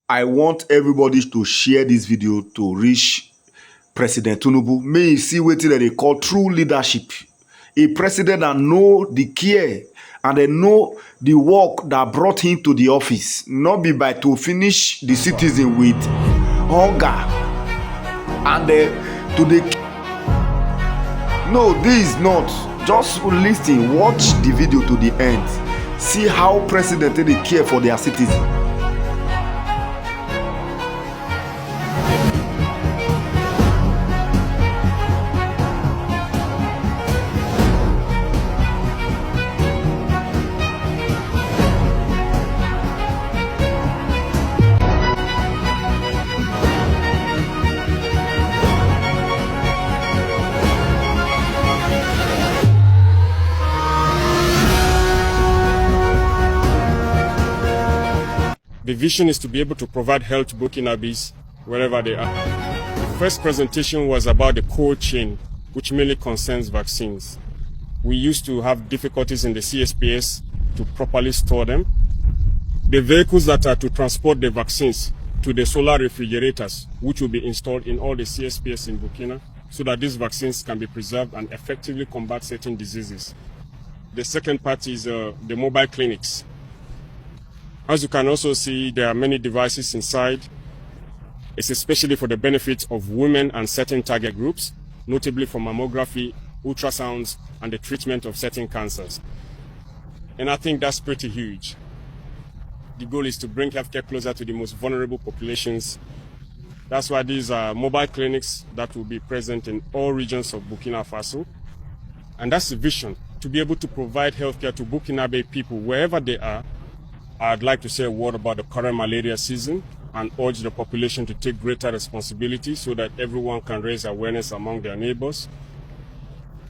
I want everybody to share this video to reach President Tinubu. May he see wetin dem dey call true leadership. A president that know the care and they know the work that brought him to the office. Not be by to finish the citizen with hunger and to the. No, this is not. Just listen, watch the video to the end. See how president dey care for their citizens. The vision is to be able to provide health to Burkinabes wherever they are. The first presentation was about the cold chain, which mainly concerns vaccines. We used to have difficulties in the CSPS to properly store them. The vehicles that are to transport the vaccines to the solar refrigerators, which will be installed in all the CSPS in Burkina, so that these vaccines can be preserved and effectively combat certain diseases. The second part is the mobile clinics. As you can also see, there are many devices inside. It's especially for the benefit of women and certain target groups, notably for mammography, ultrasounds, and the treatment of certain cancers. And I think that's pretty huge. The goal is to bring healthcare closer to the most vulnerable populations. That's why these are mobile clinics that will be present in all regions of Burkina Faso. And that's the vision, to be able to provide healthcare to Burkinabe people wherever they are. I'd like to say a word about the current malaria season and urge the population to take greater responsibility so that everyone can raise awareness among their neighbors.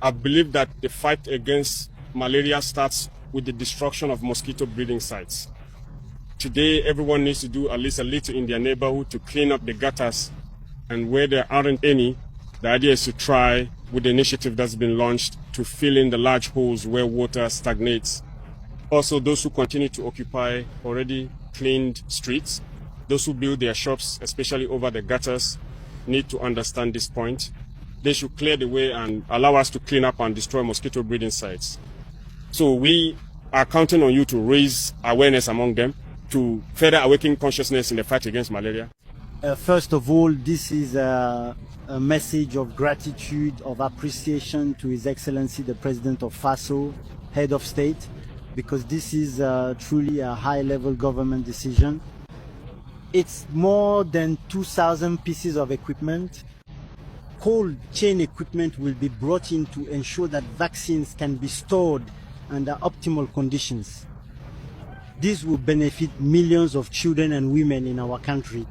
I believe that the fight against malaria starts with the destruction of mosquito breeding sites. Today, everyone needs to do at least a little in their neighborhood to clean up the gutters, and where there aren't any, the idea is to try, with the initiative that's been launched, to fill in the large holes where water stagnates. Also, those who continue to occupy already cleaned streets, those who build their shops, especially over the gutters, need to understand this point. They should clear the way and allow us to clean up and destroy mosquito breeding sites. So we are counting on you to raise awareness among them, to further awaken consciousness in the fight against malaria. First of all, this is a message of gratitude, of appreciation to His Excellency the President of FASO, Head of State, because this is truly a high-level government decision. It's more than 2,000 pieces of equipment. Cold chain equipment will be brought in to ensure that vaccines can be stored under optimal conditions. This will benefit millions of children and women in our country.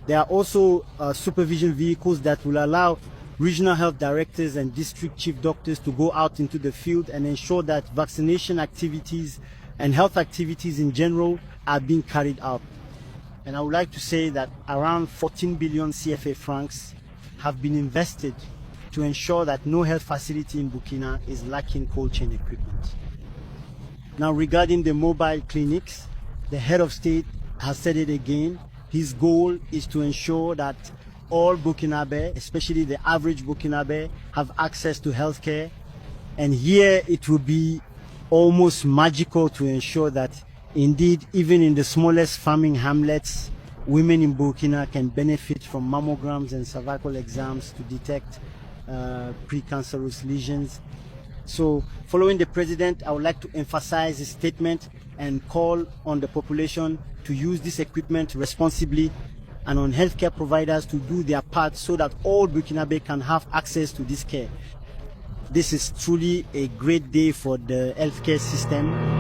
There are also supervision vehicles that will allow regional health directors and district chief doctors to go out into the field and ensure that vaccination activities and health activities in general are being carried out. And I would like to say that around 14 billion CFA francs have been invested to ensure that no health facility in Burkina is lacking cold chain equipment. Now, regarding the mobile clinics, the head of state has said it again. His goal is to ensure that all Burkinabe, especially the average Burkinabe, have access to healthcare. And here it will be almost magical to ensure that indeed, even in the smallest farming hamlets, women in Burkina can benefit from mammograms and cervical exams to detect precancerous lesions. So, following the president, I would like to emphasize his statement and call on the population to use this equipment responsibly, and on healthcare providers to do their part so that all Burkinabe can have access to this care. This is truly a great day for the healthcare system.